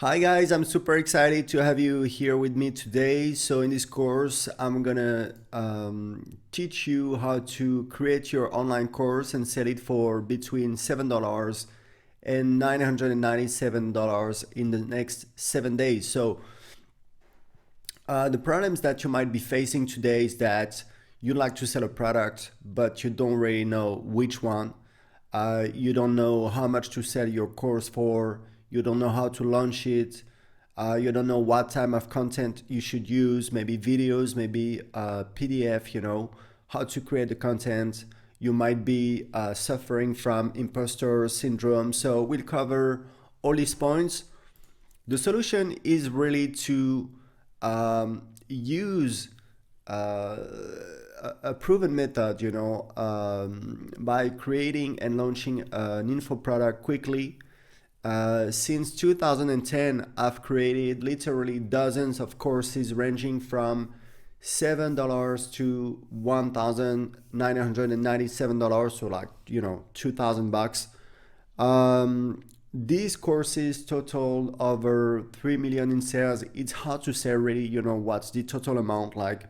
Hi guys, I'm super excited to have you here with me today. So in this course, I'm gonna teach you how to create your online course and sell it for between $7 and $997 in the next 7 days. So the problems that you might be facing today is that you like to sell a product, but you don't really know which one. You don't know how much to sell your course for. You don't know how to launch it. You don't know what type of content you should use, maybe videos, maybe PDF, how to create the content. You might be suffering from imposter syndrome. So we'll cover all these points. The solution is really to use a proven method, by creating and launching an info product quickly. Since 2010, I've created literally dozens of courses ranging from $7 to $1,997, so like, $2,000. These courses total over 3 million in sales. It's hard to say really, what's the total amount. Like,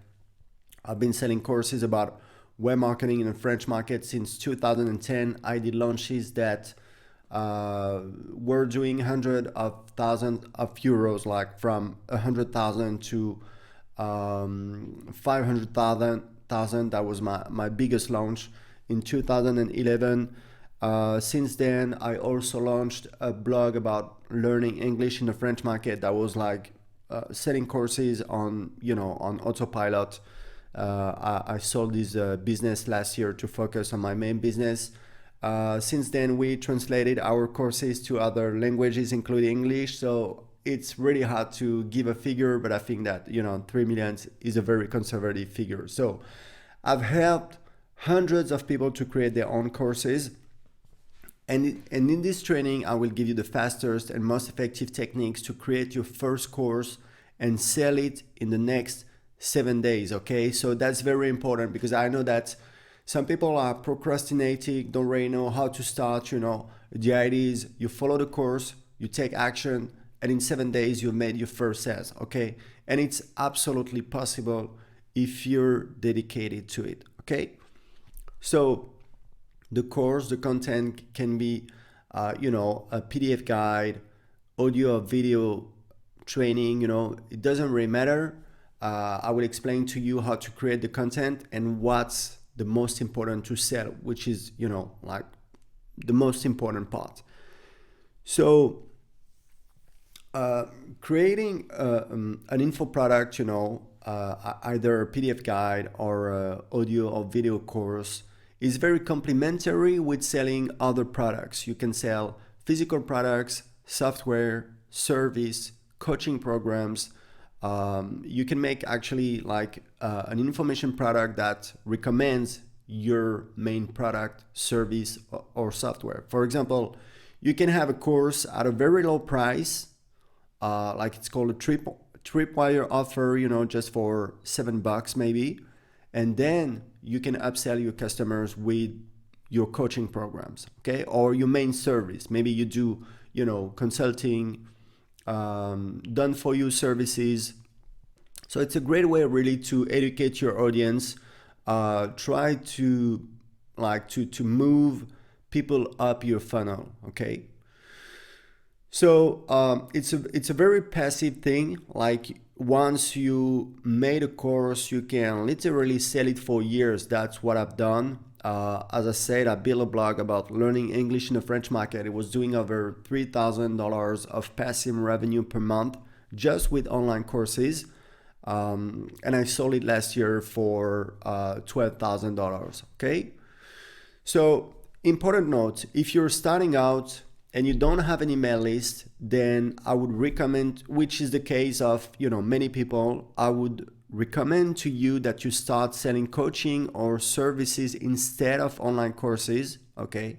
I've been selling courses about web marketing in the French market since 2010. I did launches that were doing hundreds of thousands of euros, like from 100,000 to 500,000. That was my biggest launch in 2011. Since then, I also launched a blog about learning English in the French market that was like selling courses on autopilot. I sold this business last year to focus on my main business. Since then, we translated our courses to other languages, including English. So it's really hard to give a figure, but I think that 3 million is a very conservative figure. So I've helped hundreds of people to create their own courses. And in this training, I will give you the fastest and most effective techniques to create your first course and sell it in the next 7 days. Okay, so that's very important because I know that some people are procrastinating, don't really know how to start. The idea is you follow the course, you take action, and in 7 days you've made your first sales. Okay, and it's absolutely possible if you're dedicated to it. Okay, so the course, the content can be, a PDF guide, audio or video training. It doesn't really matter. I will explain to you how to create the content and what's the most important to sell, which is, like the most important part. So creating an info product, either a PDF guide or a audio or video course is very complementary with selling other products. You can sell physical products, software, service, coaching programs. You can make actually like an information product that recommends your main product, service, or software. For example, you can have a course at a very low price, like it's called a tripwire offer, just for $7 maybe. And then you can upsell your customers with your coaching programs, okay? Or your main service. Maybe you do, consulting, done for you services. So it's a great way really to educate your audience. Try to move people up your funnel, okay? So it's a very passive thing. Like once you made a course, you can literally sell it for years. That's what I've done. As I said, I built a blog about learning English in the French market. It was doing over $3,000 of passive revenue per month just with online courses. And I sold it last year for $12,000. Okay. So important note, if you're starting out and you don't have an email list, then I would recommend, which is the case of, many people, I would recommend to you that you start selling coaching or services instead of online courses. Okay.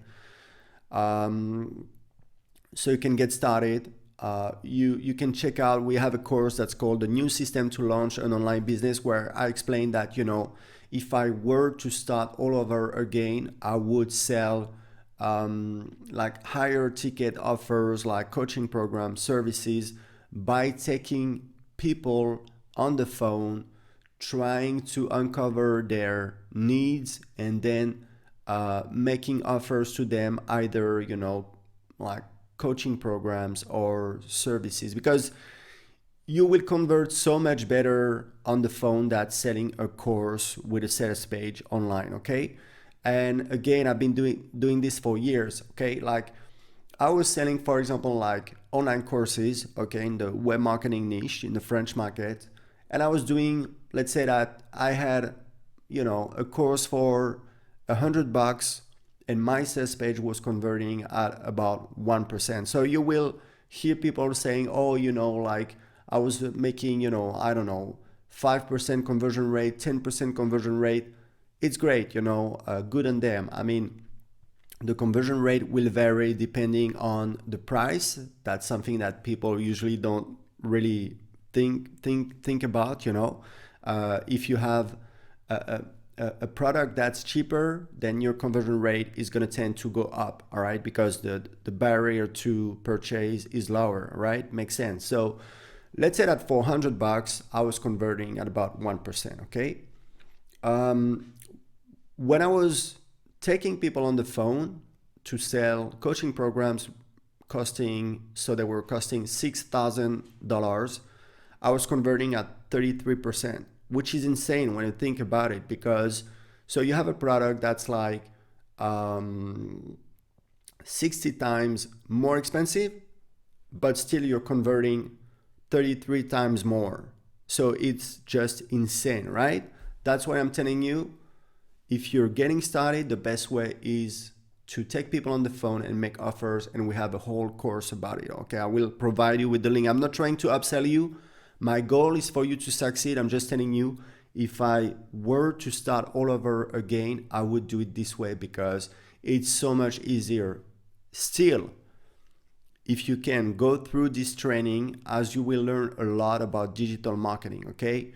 So you can get started. You can check out, we have a course that's called The New System to Launch an Online Business, where I explain that, if I were to start all over again, I would sell like higher ticket offers like coaching programs, services, by taking people on the phone, trying to uncover their needs, and then making offers to them, either, like coaching programs or services, because you will convert so much better on the phone than selling a course with a sales page online. Okay. And again, I've been doing this for years. Okay. Like, I was selling, for example, like online courses, okay, in the web marketing niche in the French market. And I was doing, let's say that I had, a course for $100, and my sales page was converting at about 1%. So you will hear people saying, oh, like I was making, I don't know, 5% conversion rate, 10% conversion rate. It's great, good on them. I mean, the conversion rate will vary depending on the price. That's something that people usually don't really think about. If you have a product that's cheaper, then your conversion rate is going to tend to go up. All right, because the barrier to purchase is lower. Right, makes sense. So let's say that for $100, I was converting at about 1%. Okay. When I was taking people on the phone to sell coaching programs so they were costing $6,000, I was converting at 33%, which is insane when you think about it, because so you have a product that's like 60 times more expensive, but still you're converting 33 times more. So it's just insane, right? That's why I'm telling you, if you're getting started, the best way is to take people on the phone and make offers, and we have a whole course about it. Okay, I will provide you with the link. I'm not trying to upsell you. My goal is for you to succeed. I'm just telling you, if I were to start all over again, I would do it this way, because it's so much easier. Still, if you can go through this training, as you will learn a lot about digital marketing. Okay.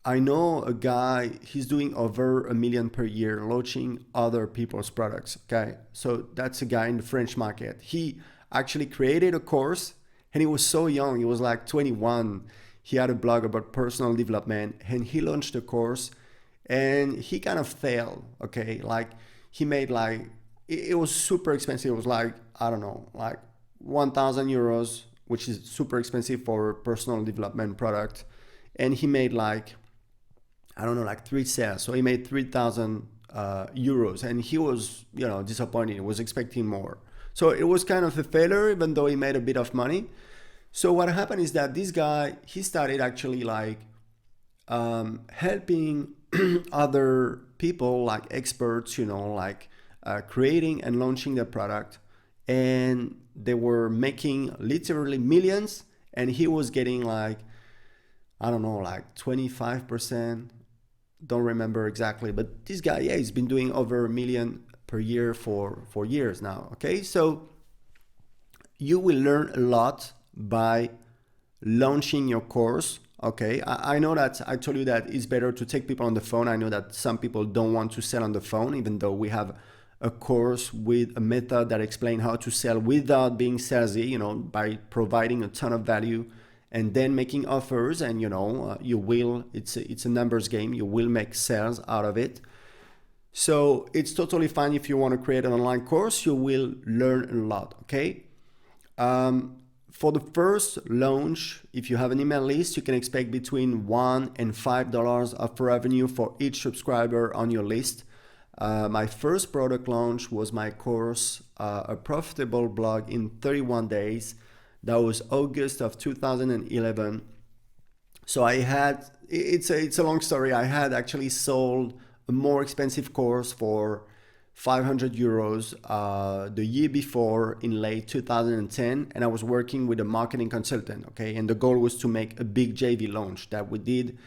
I know a guy, he's doing over $1 million per year launching other people's products. Okay. So that's a guy in the French market. He actually created a course, and he was so young. He was like 21. He had a blog about personal development, and he launched a course, and he kind of failed. Okay. Like, he made like, it was super expensive. It was like, I don't know, like 1,000 euros, which is super expensive for a personal development product. And he made like, I don't know, like 3 sales. So he made 3,000 euros, and he was, disappointed. He was expecting more. So it was kind of a failure, even though he made a bit of money. So what happened is that this guy, he started actually like helping other people, like experts, like creating and launching their product. And they were making literally millions, and he was getting like, I don't know, like 25%. Don't remember exactly, but this guy, yeah, he's been doing over $1 million per year for years now. Okay, so you will learn a lot by launching your course. Okay, I know that I told you that it's better to take people on the phone. I know that some people don't want to sell on the phone, even though we have a course with a method that explains how to sell without being salesy, by providing a ton of value and then making offers. And you will, it's a numbers game. You will make sales out of it. So it's totally fine. If you want to create an online course, you will learn a lot. Okay. For the first launch, if you have an email list, you can expect between $1 and $5 of revenue for each subscriber on your list. My first product launch was my course, A Profitable Blog in 31 Days. That was August of 2011. So it's a long story. I had actually sold a more expensive course for 500 euros the year before, in late 2010, and I was working with a marketing consultant. Okay, and the goal was to make a big JV launch that we did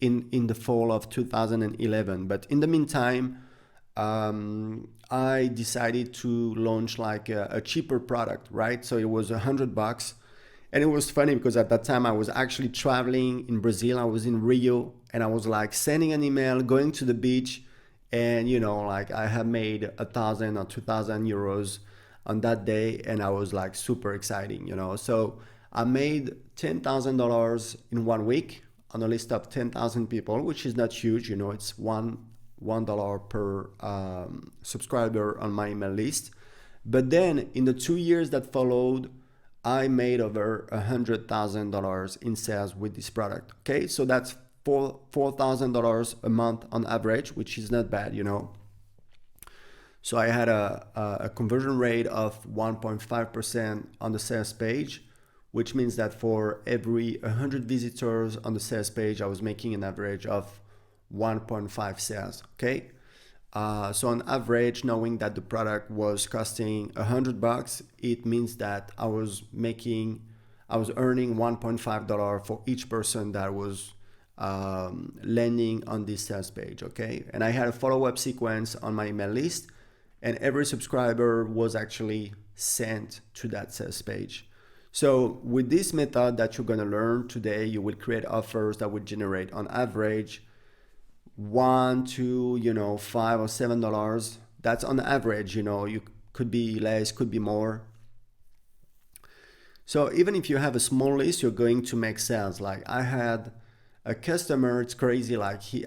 in the fall of 2011. But in the meantime, I decided to launch like a cheaper product, right? So it was $100. And it was funny because at that time I was actually traveling in Brazil. I was in Rio, and I was like sending an email, going to the beach, And like I have made 1,000 or 2,000 euros on that day, and I was like super exciting. So I made $10,000 in 1 week on a list of 10,000 people, which is not huge. It's $1 per subscriber on my email list. But then in the 2 years that followed, I made over $100,000 in sales with this product. Okay, so that's $4,000 a month on average, which is not bad. So I had a conversion rate of 1.5% on the sales page, which means that for every 100 visitors on the sales page, I was making an average of 1.5 sales. Okay, so on average, knowing that the product was costing $100, it means that I was earning $1.5 for each person that was landing on this sales page. Okay, and I had a follow-up sequence on my email list, and every subscriber was actually sent to that sales page. So with this method that you're going to learn today, you will create offers that would generate on average $1 to $5 or $7. That's on average. You could be less, could be more. So even if you have a small list, you're going to make sales. Like I had a customer, it's crazy, like he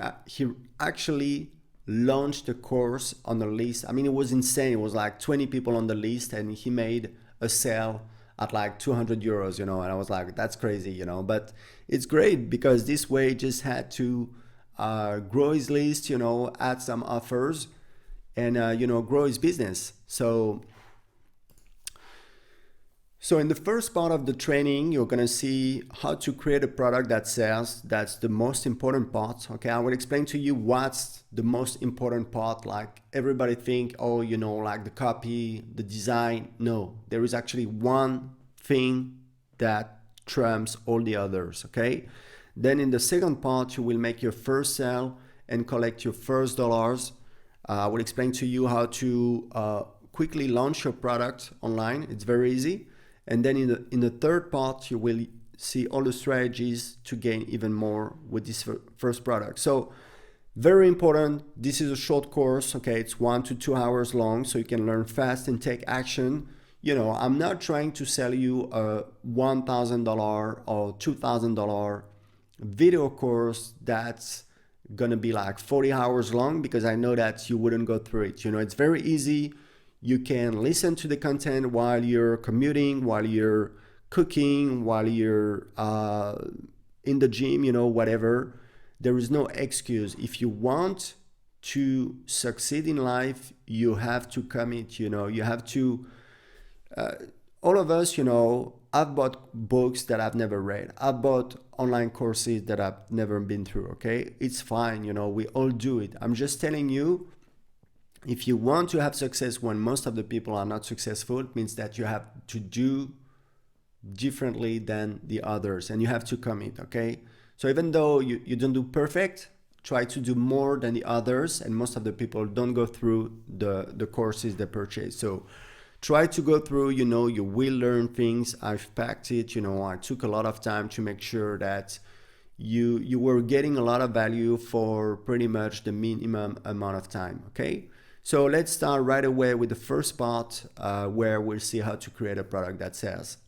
actually launched a course on the list. I mean, it was insane. It was like 20 people on the list, and he made a sale at like 200 euros, and I was like, that's crazy, but it's great because this way he just had to grow his list, add some offers, and grow his business. So in the first part of the training, you're going to see how to create a product that sells. That's the most important part. Okay, I will explain to you what's the most important part. Like everybody think, oh, like the copy, the design. No, there is actually one thing that trumps all the others. Okay, then in the second part, you will make your first sale and collect your first dollars. I will explain to you how to quickly launch your product online. It's very easy. And then in the third part, you will see all the strategies to gain even more with this first product. So very important. This is a short course. Okay, it's 1 to 2 hours long, so you can learn fast and take action. I'm not trying to sell you a $1,000 or $2,000 video course that's gonna be like 40 hours long, because I know that you wouldn't go through it. It's very easy. You can listen to the content while you're commuting, while you're cooking, while you're in the gym, whatever. There is no excuse. If you want to succeed in life, you have to commit, you have to, all of us, I've bought books that I've never read. I've bought online courses that I've never been through, okay? It's fine, we all do it. I'm just telling you, if you want to have success when most of the people are not successful, it means that you have to do differently than the others, and you have to commit, okay? So even though you don't do perfect, try to do more than the others, and most of the people don't go through the courses they purchase. So try to go through, you will learn things. I've packed it, I took a lot of time to make sure that you were getting a lot of value for pretty much the minimum amount of time, okay? So let's start right away with the first part where we'll see how to create a product that sells.